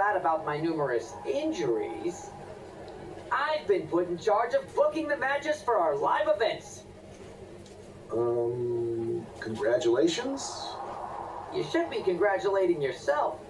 that about my numerous injuries, I've been put in charge of booking the matches for our live events. Congratulations? You should be congratulating yourself,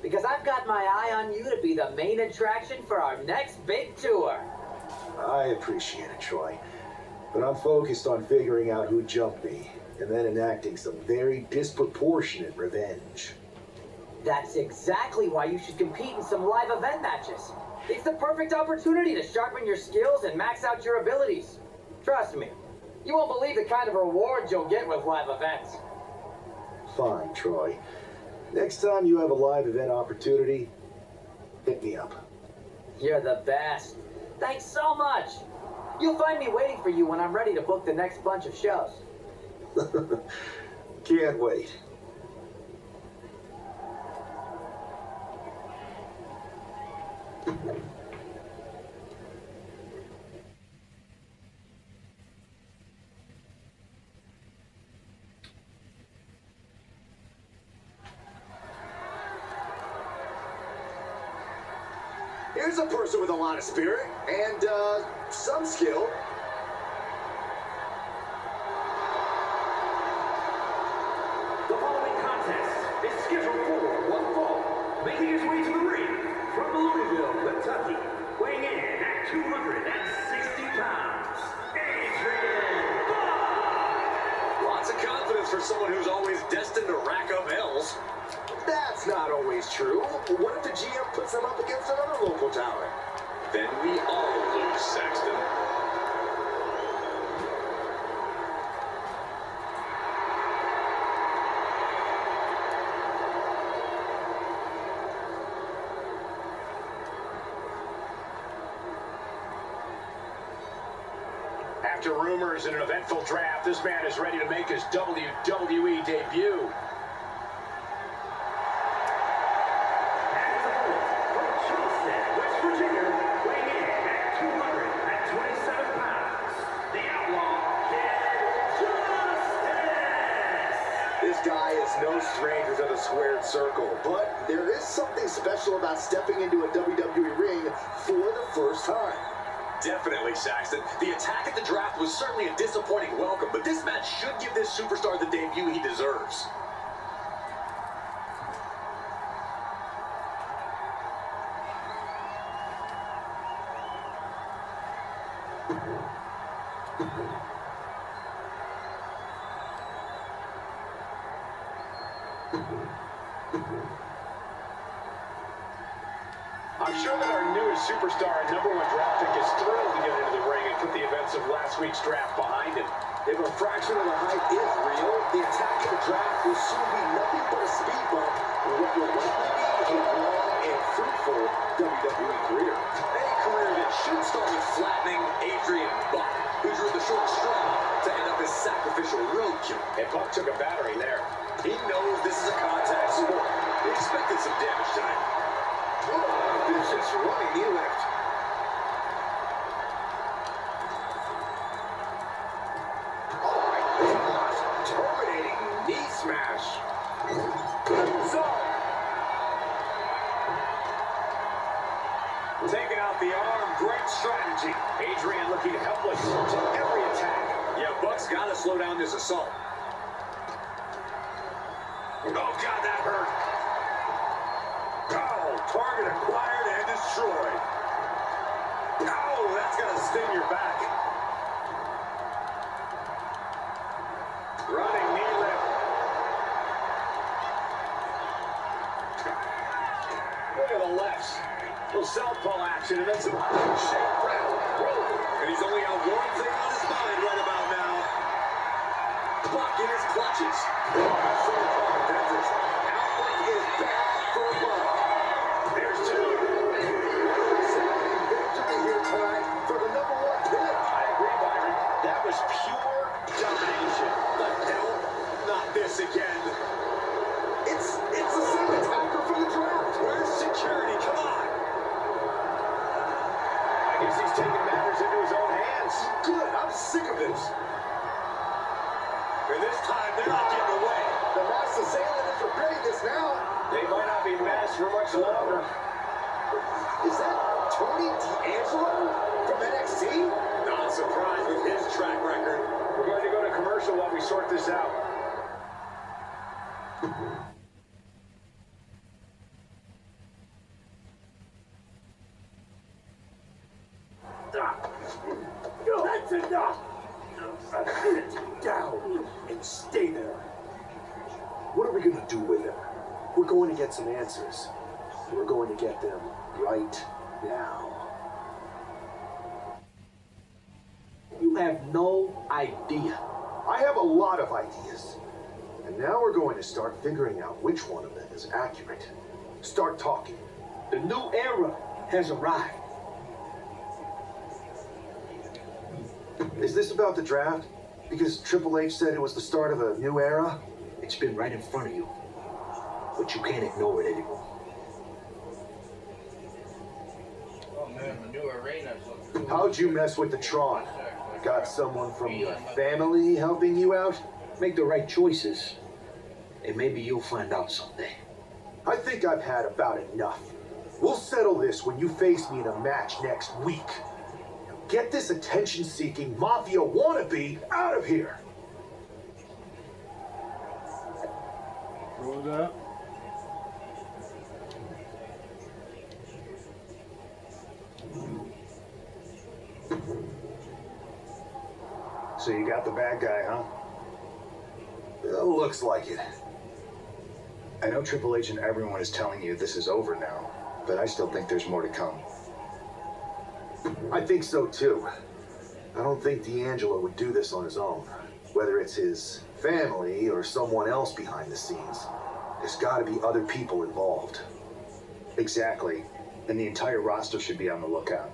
because I've got my eye on you to be the main attraction for our next big tour. I appreciate it, Troy. But I'm focused on figuring out who jumped me, and then enacting some very disproportionate revenge. That's exactly why you should compete in some live event matches. It's the perfect opportunity to sharpen your skills and max out your abilities. Trust me, you won't believe the kind of rewards you'll get with live events. Fine, Troy. Next time you have a live event opportunity, hit me up. You're the best. Thanks so much. You'll find me waiting for you when I'm ready to book the next bunch of shows. Can't wait. Here's a person with a lot of spirit and some skill. The following contest is scheduled for one fall, making his way to the ring from Louisville, Kentucky, weighing in at 260 pounds, Adrian Bond. Lots of confidence for someone who's always destined to rack up L's. That's not always true. What if the GM puts them up against another local talent? Then we all lose, Saxton. After rumors and an eventful draft, this man is ready to make his WWE debut. No stranger to the squared circle, but there is something special about stepping into a WWE ring for the first time. Definitely, Saxton. The attack at the draft was certainly a disappointing welcome, but this match should give this superstar the debut he deserves. I'm sure that our newest superstar and #1 draft pick is thrilled to get into the ring and put the events of last week's draft behind him. If a fraction of the hype is real, the attack of the draft will soon be nothing but a speed bump in what will likely be a long and fruitful WWE career. A career that should start with flattening Adrian Buck, who drew the short straw to end up as sacrificial roadkill. And Buck took a battering there. He knows this is a contact sport. He expected some damage tonight. Oh, vicious running knee lift. Oh my gosh, terminating knee smash. Taking out the arm, great strategy. Adrian looking helpless to every attack. Yeah, Buck's got to slow down this assault. Oh God, that hurt. Target acquired and destroyed. Oh, that's going to sting your back. Running knee lift. Look at the lefts. Little southpaw action, and then some shake round. And he's only got one thing on his mind right about now. Buck in his clutches. Outbreak is bad for Buck. There's two. Victory here tonight for the #1 pick. I agree, Byron. That was pure domination. But hell, not this again. It's the same attacker from the draft. Where's security? Come on. I guess he's taking matters into his own hands. Good. I'm sick of this. And this time, they're not getting away. The masked assailant is regretting this now. They might not be masked for much longer. Is that Tony D'Angelo from NXT? Not surprised with his track record. We're going to go to commercial while we sort this out. That's enough! Sit down and stay there. What are we gonna do with him? We're going to get some answers. We're going to get them right now. You have no idea. I have a lot of ideas. And now we're going to start figuring out which one of them is accurate. Start talking. The new era has arrived. Is this about the draft? Because Triple H said it was the start of a new era? It's been right in front of you, but you can't ignore it anymore. Oh man, the new arenas look cool. How'd you mess with the Tron? Got someone from your family helping you out? Make the right choices, and maybe you'll find out someday. I think I've had about enough. We'll settle this when you face me in a match next week. Now get this attention-seeking mafia wannabe out of here! What was that? So you got the bad guy, huh? Looks like it. I know Triple H and everyone is telling you this is over now, but I still think there's more to come. I think so too. I don't think D'Angelo would do this on his own. Whether it's his family or someone else behind the scenes, there's got to be other people involved. Exactly. And the entire roster should be on the lookout.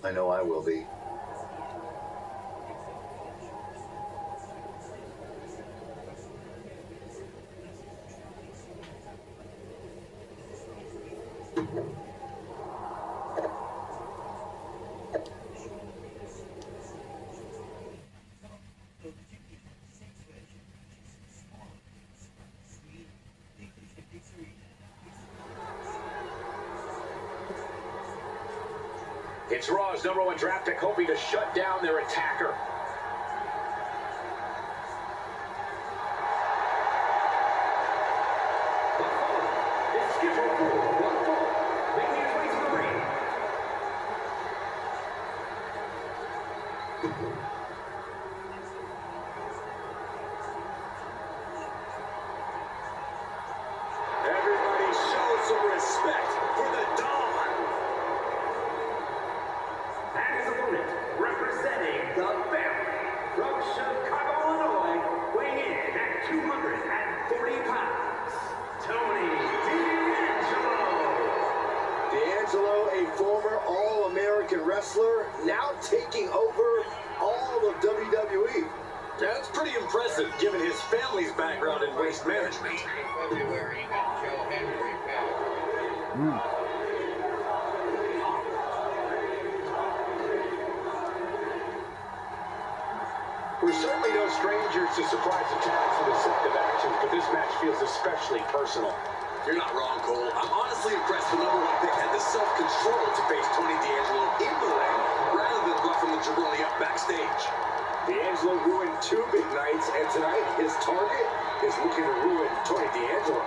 I know I will be. It's Raw's #1 draft pick hoping to shut down their attacker. It's scheduled for one fall, making his way to the ring. Everybody show some respect for the Dawn. And his opponent, representing the family from Chicago, Illinois, weighing in at 240 pounds, Tony D'Angelo. D'Angelo, a former All-American wrestler, now taking over all of WWE. That's pretty impressive given his family's background in waste management. February, got Joe Henry back. We're certainly no strangers to surprise attacks and deceptive actions, but this match feels especially personal. You're not wrong, Cole. I'm honestly impressed the #1 pick had the self-control to face Tony D'Angelo in the ring rather than roughing the jabroni up backstage. D'Angelo ruined 2 big nights, and tonight his target is looking to ruin Tony D'Angelo.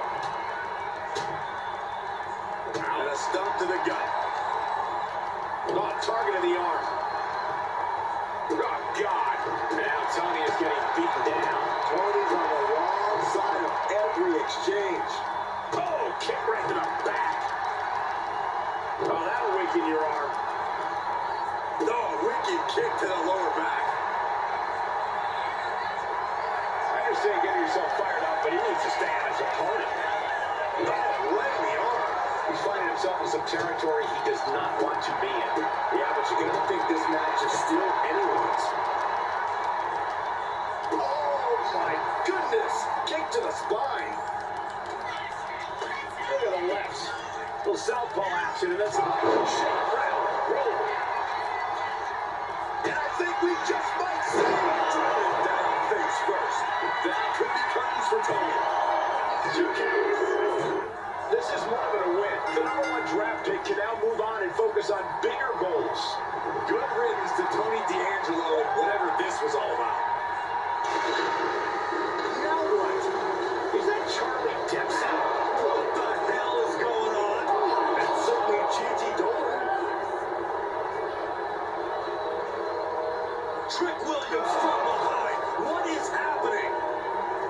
And a stomp to the gut. Oh, target of the arm. Oh, God. Now Tony is getting beaten down. Tony's on the wrong side of every exchange. Oh, kick right to the back. Oh, that'll weaken your arm. Oh, wicked kick to the lower back. I understand getting yourself fired up, but he needs to stay on his opponent. Oh, right in the arm. He's finding himself in some territory he does not want to be in. Yeah, but you gotta think this match is still anyone's. Oh, my goodness. Kick to the spine. Look at the lefts. Little southpaw action, and then some shake round. Roll. And I think we just might see driven down face first. That could be curtains for Tony. You can. This is more than a win. The #1 draft pick can now move on and focus on bigger goals. Good riddance to Tony D'Angelo and whatever this was all about. Now what? Is that Charlie Dempsey? What the hell is going on? That's certainly Gigi Dolan. Trick Williams from behind. What is happening?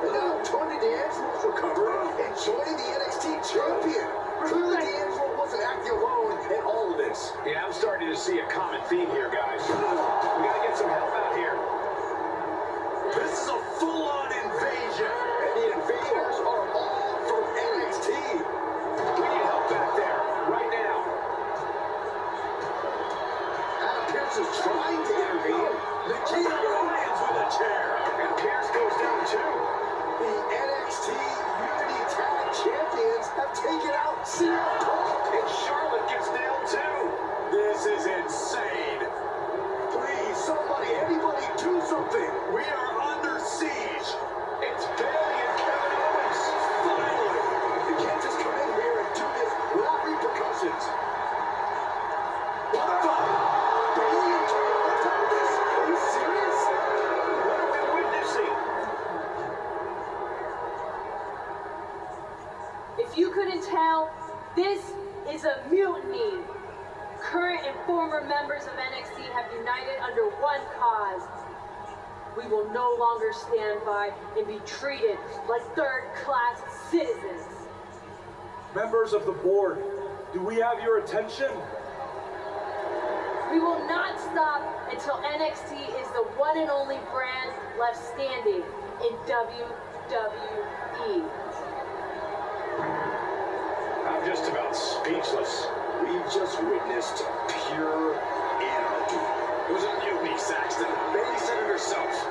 And now Tony D'Angelo's recovered and joining the NXT champion. Clearly D'Angelo wasn't acting alone in all of this. Yeah, I'm starting to see a common theme here, guys. We gotta get some help out here. This is a full-on invasion. And the invaders are all from NXT. We need help back there, right now. Adam Pearce is trying to intervene. Nikita Lyons with a chair. And Pierce goes down too. The NXT Unity Tag Champions have taken out CM Punk. And Charlotte gets nailed too. This is insane. Please, somebody, anybody, do something. We are under siege. It's Bailey and Kevin Owens. Finally. You can't just come in here and do this without repercussions. What the? Bailey and Kevin Owens on this? Are you serious? What are we witnessing? If you couldn't tell, this is a mutiny. Current and former members of NXT have united under one cause. We will no longer stand by and be treated like third-class citizens. Members of the board, do we have your attention? We will not stop until NXT is the one and only brand left standing in WWE. I'm just about speechless. We've just witnessed pure anarchy. It was a mutiny, Saxton. Bailey said it herself.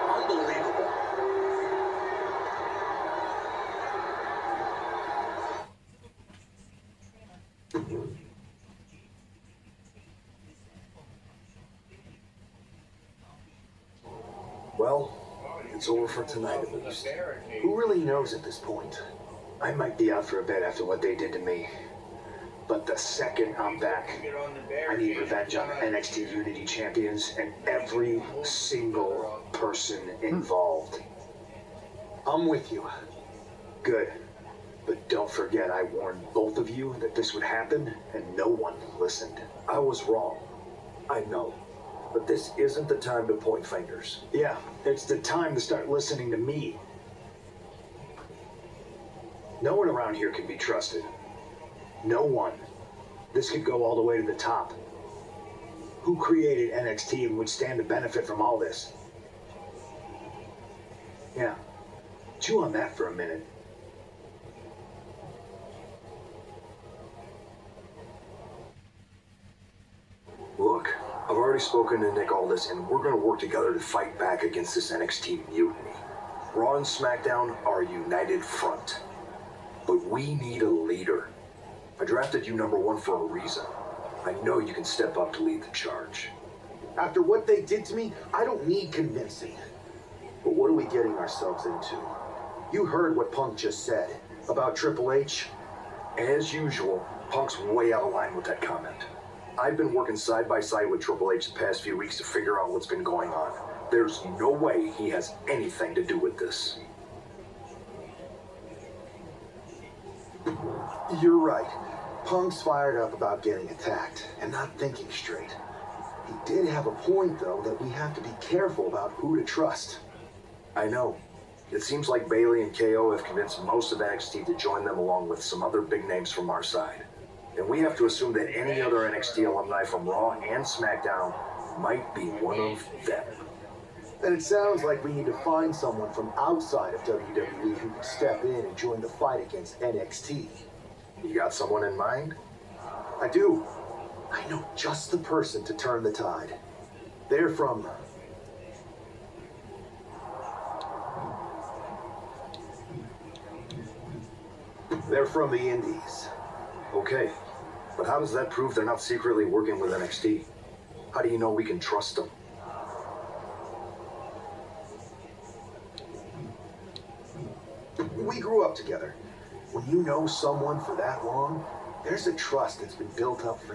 Unbelievable. Well, it's over for tonight at least. Who really knows at this point? I might be out for a bit after what they did to me. But the second I'm back, I need revenge on NXT Unity Champions and every single person involved. I'm with you. Good. But don't forget I warned both of you that this would happen, and no one listened. I was wrong. I know. But this isn't the time to point fingers. Yeah, it's the time to start listening to me. No one around here can be trusted. No one. This could go all the way to the top. Who created NXT and would stand to benefit from all this? Yeah. Chew on that for a minute. Look, I've already spoken to Nick Aldis, and we're going to work together to fight back against this NXT mutiny. Raw and SmackDown are a united front. But we need a leader. I drafted you #1 for a reason. I know you can step up to lead the charge. After what they did to me, I don't need convincing. But what are we getting ourselves into? You heard what Punk just said about Triple H. As usual, Punk's way out of line with that comment. I've been working side by side with Triple H the past few weeks to figure out what's been going on. There's no way he has anything to do with this. You're right. Punk's fired up about getting attacked and not thinking straight. He did have a point, though, that we have to be careful about who to trust. I know. It seems like Bailey and KO have convinced most of NXT to join them along with some other big names from our side. And we have to assume that any other NXT alumni from Raw and SmackDown might be one of them. And it sounds like we need to find someone from outside of WWE who can step in and join the fight against NXT. You got someone in mind? I do. I know just the person to turn the tide. They're from... They're from the Indies. Okay, but how does that prove they're not secretly working with NXT? How do you know we can trust them? We grew up together. When you know someone for that long, there's a trust that's been built up for